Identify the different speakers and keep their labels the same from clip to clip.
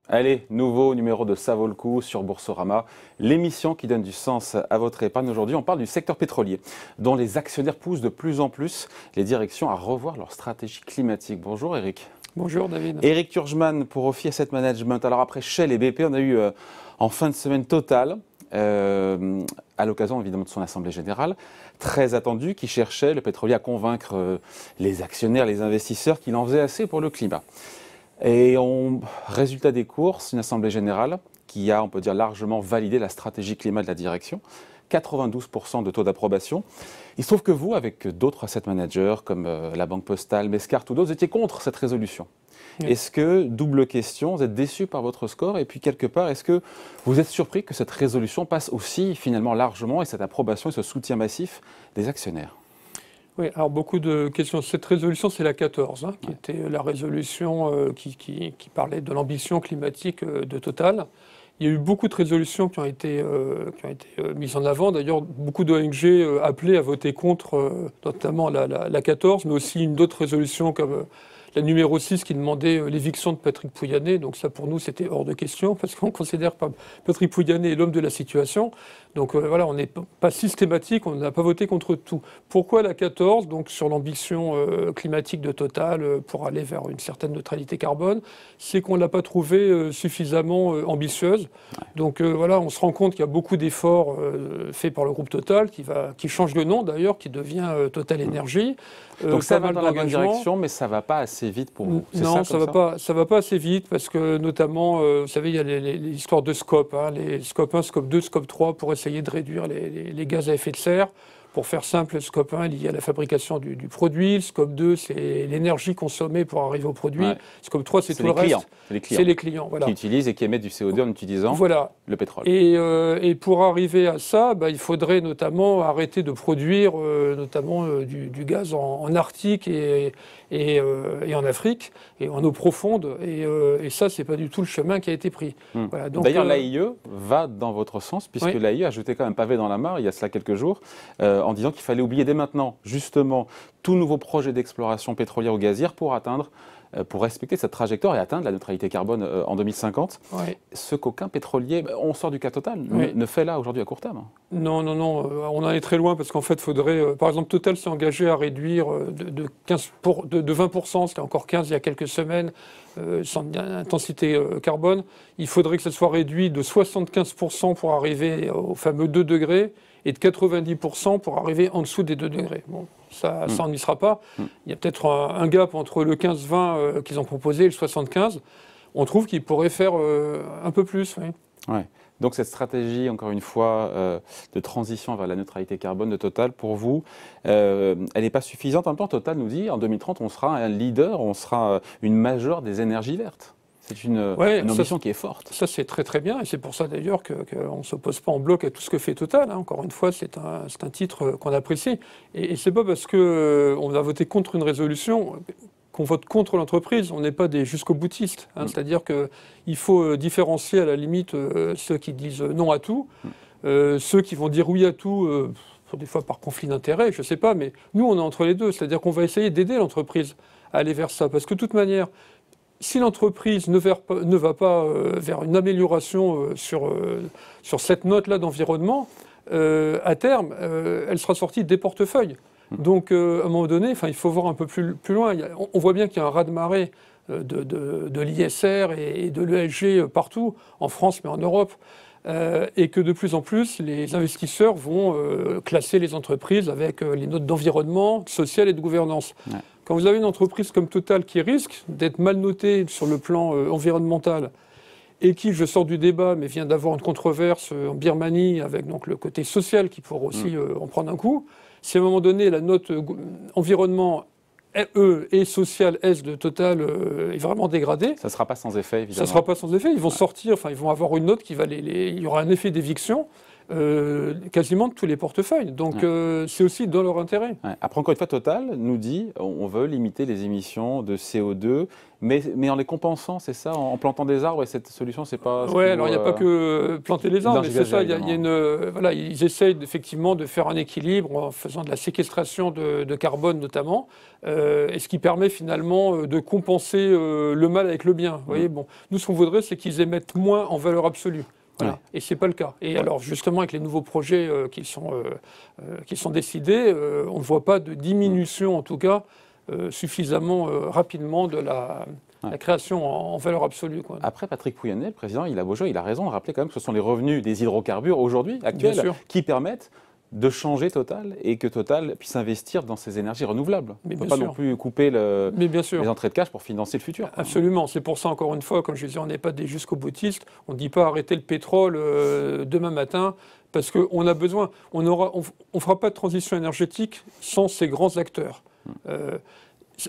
Speaker 1: Allez, nouveau numéro de Ça vaut le coup sur Boursorama, l'émission qui donne du sens à votre épargne. Aujourd'hui, on parle du secteur pétrolier, dont les actionnaires poussent de plus en plus les directions à revoir leur stratégie climatique. Bonjour Eric.
Speaker 2: Bonjour David.
Speaker 1: Eric Turgeman pour Ophi Asset Management. Alors après Shell et BP, on a eu en fin de semaine Total, à l'occasion évidemment de son assemblée générale, très attendue, qui cherchait le pétrolier à convaincre les actionnaires, les investisseurs qu'il en faisait assez pour le climat. Et résultat des courses, une assemblée générale qui a, on peut dire, largement validé la stratégie climat de la direction. 92% de taux d'approbation. Il se trouve que vous, avec d'autres asset managers comme la Banque Postale, Mescart ou d'autres, vous étiez contre cette résolution. Oui. Est-ce que, double question, vous êtes déçu par votre score? Et puis, quelque part, est-ce que vous êtes surpris que cette résolution passe aussi, finalement, largement, et cette approbation et ce soutien massif des actionnaires?
Speaker 2: Oui, alors beaucoup de questions. Cette résolution, c'est la 14, qui était la résolution qui parlait de l'ambition climatique de Total. Il y a eu beaucoup de résolutions qui ont été mises en avant. D'ailleurs, beaucoup d'ONG appelaient à voter contre, notamment la 14, mais aussi d'autres résolutions comme la numéro 6 qui demandait l'éviction de Patrick Pouyanné. Donc ça, pour nous, c'était hors de question, parce qu'on considère que Patrick Pouyanné est l'homme de la situation. Donc voilà, on n'est pas systématique, on n'a pas voté contre tout. Pourquoi la 14, donc sur l'ambition climatique de Total pour aller vers une certaine neutralité carbone? C'est qu'on ne l'a pas trouvée suffisamment ambitieuse. Donc voilà, on se rend compte qu'il y a beaucoup d'efforts faits par le groupe Total, qui change de nom d'ailleurs, qui devient Total Énergie.
Speaker 1: Donc ça va dans la bonne direction, mais ça ne va pas assez vite pour vous.
Speaker 2: Non, ça va pas assez vite, parce que notamment, vous savez, il y a les histoires de scope, les scope 1, scope 2, scope 3, pour essayer de réduire les gaz à effet de serre. Pour faire simple, le scope 1 est lié à la fabrication du produit, le scope 2, c'est l'énergie consommée pour arriver au produit, le scope 3, c'est tout le reste. C'est les clients, voilà.
Speaker 1: Qui utilisent et qui émettent du CO2 en utilisant le pétrole.
Speaker 2: Et pour arriver à ça, il faudrait notamment arrêter de produire du gaz en Arctique et en Afrique, et en eau profonde, et ça, c'est pas du tout le chemin qui a été pris.
Speaker 1: Voilà, d'ailleurs, l'AIE va dans votre sens, puisque l'AIE a jeté quand même pavé dans la mare, il y a cela quelques jours, en disant qu'il fallait oublier dès maintenant, justement, tout nouveau projet d'exploration pétrolière ou gazière pour respecter cette trajectoire et atteindre la neutralité carbone en 2050. Ce qu'aucun pétrolier, on sort du cas Total, ne fait là aujourd'hui à court terme.
Speaker 2: Non, on en est très loin, parce qu'en fait, faudrait, par exemple, Total s'est engagé à réduire de 20%, c'était encore 15 il y a quelques semaines, sans intensité carbone. Il faudrait que ça soit réduit de 75% pour arriver au fameux 2 degrés, et de 90% pour arriver en dessous des 2 degrés. Bon, ça on n'y sera pas. Il y a peut-être un gap entre le 15-20 qu'ils ont proposé et le 75. On trouve qu'ils pourraient faire un peu plus.
Speaker 1: Ouais. Donc cette stratégie, encore une fois, de transition vers la neutralité carbone de Total, pour vous, elle n'est pas suffisante. En même temps, Total nous dit, en 2030, on sera un leader, on sera une majeure des énergies vertes. C'est une ambition qui est forte. Ça,
Speaker 2: c'est très très bien, et c'est pour ça d'ailleurs qu'on ne s'oppose pas en bloc à tout ce que fait Total. Encore une fois, c'est un titre qu'on apprécie. Et c'est pas parce qu'on va voter contre une résolution qu'on vote contre l'entreprise. On n'est pas des jusqu'au-boutistes. C'est-à-dire qu'il faut différencier à la limite ceux qui disent non à tout, ceux qui vont dire oui à tout, des fois par conflit d'intérêts, je ne sais pas, mais nous, on est entre les deux. C'est-à-dire qu'on va essayer d'aider l'entreprise à aller vers ça. Parce que de toute manière, si l'entreprise ne va pas vers une amélioration sur cette note-là d'environnement, à terme, elle sera sortie des portefeuilles. Donc, à un moment donné, il faut voir un peu plus loin. On voit bien qu'il y a un raz-de-marée de l'ISR et de l'ESG partout, en France mais en Europe, et que de plus en plus, les investisseurs vont classer les entreprises avec les notes d'environnement, social et de gouvernance. Quand vous avez une entreprise comme Total qui risque d'être mal notée sur le plan environnemental, et qui, je sors du débat, mais vient d'avoir une controverse en Birmanie avec donc, le côté social qui pourrait aussi en prendre un coup, si à un moment donné la note environnement E et social S de Total est vraiment dégradée.
Speaker 1: Ça ne sera pas sans effet, évidemment.
Speaker 2: Ça ne sera pas sans effet. Ils vont sortir, ils vont avoir une note qui va il y aura un effet d'éviction. quasiment de tous les portefeuilles. Donc c'est aussi dans leur intérêt.
Speaker 1: Ouais. Après, encore une fois, Total nous dit on veut limiter les émissions de CO2, mais en les compensant, c'est ça, en plantant des arbres, et cette solution, c'est pas...
Speaker 2: Oui, alors il n'y a pas que planter les arbres, mais c'est ça, voilà, ils essayent effectivement de faire un équilibre en faisant de la séquestration de carbone notamment, et ce qui permet finalement de compenser le mal avec le bien. Vous voyez, bon, nous, ce qu'on voudrait, c'est qu'ils émettent moins en valeur absolue. Voilà. Et ce n'est pas le cas. Et alors, justement, avec les nouveaux projets qui sont décidés, on ne voit pas de diminution, en tout cas, suffisamment rapidement de la création en valeur absolue. Quoi.
Speaker 1: Après, Patrick Pouyanné, le président, il a beau jeu, il a raison de rappeler quand même que ce sont les revenus des hydrocarbures aujourd'hui, actuels, qui permettent de changer Total et que Total puisse investir dans ces énergies renouvelables. On ne peut pas non plus couper les entrées de cash pour financer le futur.
Speaker 2: Absolument. C'est pour ça, encore une fois, comme je disais, on n'est pas des jusqu'au-boutistes. On ne dit pas arrêter le pétrole demain matin parce qu'on a besoin. On ne fera pas de transition énergétique sans ces grands acteurs.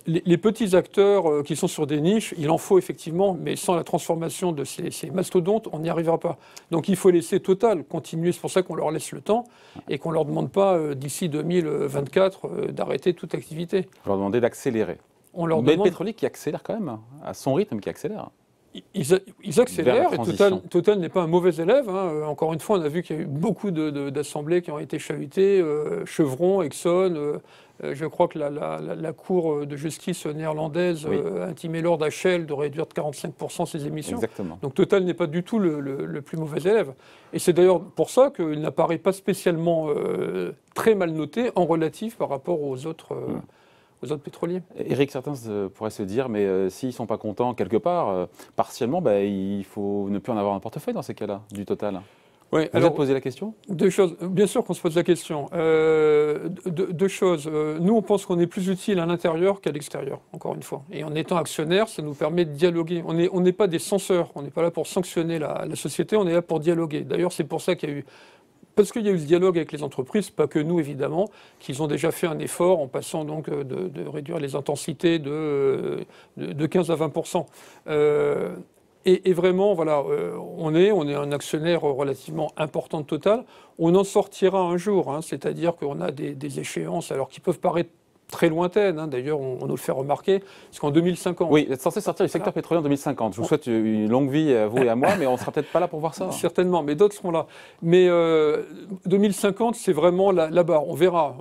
Speaker 2: Les petits acteurs qui sont sur des niches, il en faut effectivement, mais sans la transformation de ces mastodontes, on n'y arrivera pas. Donc il faut laisser Total continuer, c'est pour ça qu'on leur laisse le temps et qu'on ne leur demande pas d'ici 2024 d'arrêter toute activité.
Speaker 1: On leur demander d'accélérer. Mais le pétrolier qui accélère quand même, à son rythme qui accélère.
Speaker 2: Ils accélèrent et Total n'est pas un mauvais élève. Hein. Encore une fois, on a vu qu'il y a eu beaucoup d'assemblées qui ont été chahutées. Chevron, Exxon, je crois que la Cour de justice néerlandaise a intimé Lord Shell de réduire de 45% ses émissions.
Speaker 1: Exactement.
Speaker 2: Donc Total n'est pas du tout le plus mauvais élève. Et c'est d'ailleurs pour ça qu'il n'apparaît pas spécialement très mal noté en relatif par rapport aux autres pétroliers.
Speaker 1: Éric, certains pourraient se dire, mais s'ils ne sont pas contents quelque part, partiellement, il faut ne plus en avoir un portefeuille dans ces cas-là, du Total.
Speaker 2: Oui,
Speaker 1: vous avez posé la question ?
Speaker 2: Deux choses. Bien sûr qu'on se pose la question. Deux choses. Nous, on pense qu'on est plus utile à l'intérieur qu'à l'extérieur, encore une fois. Et en étant actionnaire, ça nous permet de dialoguer. On n'est pas des censeurs. On n'est pas là pour sanctionner la société, on est là pour dialoguer. D'ailleurs, c'est pour ça qu'il y a eu... Parce qu'il y a eu ce dialogue avec les entreprises, pas que nous évidemment, qu'ils ont déjà fait un effort en passant donc de réduire les intensités de 15 à 20%. Et vraiment, voilà, on est un actionnaire relativement important de Total. On en sortira un jour, hein, c'est-à-dire qu'on a des échéances alors qui peuvent paraître très lointaine, hein. D'ailleurs on nous le fait remarquer, parce qu'en 2050...
Speaker 1: Oui, vous êtes censé sortir du secteur pétrolier en 2050. Je vous souhaite une longue vie à vous et à moi, mais on ne sera peut-être pas là pour voir ça.
Speaker 2: Certainement, mais d'autres seront là. Mais 2050, c'est vraiment la barre. On verra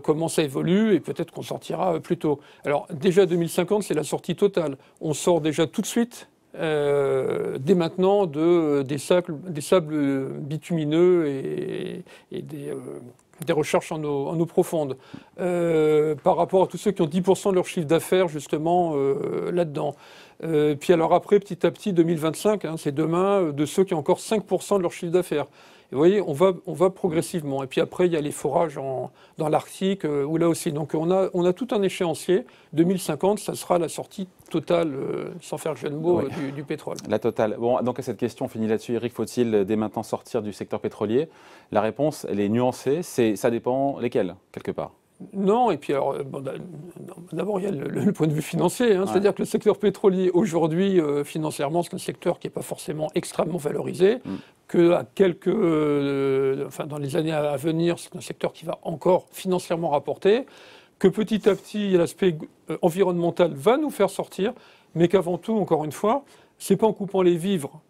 Speaker 2: comment ça évolue et peut-être qu'on sortira plus tôt. Alors déjà 2050, c'est la sortie totale. On sort déjà tout de suite, dès maintenant, des sables bitumineux et des recherches en eau profonde, par rapport à tous ceux qui ont 10% de leur chiffre d'affaires justement là-dedans. Puis alors après, petit à petit, 2025, hein, c'est demain, de ceux qui ont encore 5% de leur chiffre d'affaires. Et vous voyez, on va progressivement. Et puis après, il y a les forages dans l'Arctique, où là aussi. Donc on a tout un échéancier. 2050, ça sera la sortie totale, sans faire le jeu de mots, du pétrole.
Speaker 1: La totale. Bon, donc à cette question, on finit là-dessus. Éric, faut-il dès maintenant sortir du secteur pétrolier ? La réponse, elle est nuancée. Ça dépend lesquels, quelque part.
Speaker 2: Non, et puis alors, d'abord il y a le point de vue financier, hein, c'est-à-dire que le secteur pétrolier aujourd'hui, financièrement, c'est un secteur qui n'est pas forcément extrêmement valorisé, que à dans les années à venir, c'est un secteur qui va encore financièrement rapporter, que petit à petit, l'aspect environnemental va nous faire sortir, mais qu'avant tout, encore une fois, c'est pas en coupant les vivres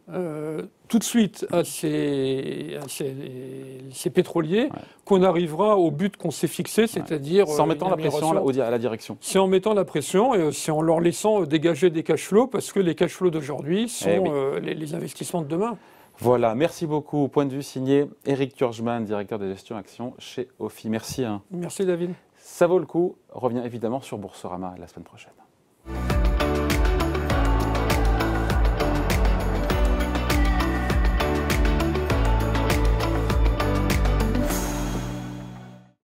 Speaker 2: tout de suite à ces pétroliers qu'on arrivera au but qu'on s'est fixé, c'est-à-dire...
Speaker 1: C'est en mettant la pression à la direction.
Speaker 2: C'est en mettant la pression et c'est en leur laissant dégager des cash flows, parce que les cash flows d'aujourd'hui sont les investissements de demain.
Speaker 1: Voilà, merci beaucoup. Point de vue signé Éric Turgeman, directeur de gestion action chez OFI. Merci.
Speaker 2: Merci David.
Speaker 1: Ça vaut le coup. Reviens évidemment sur Boursorama la semaine prochaine.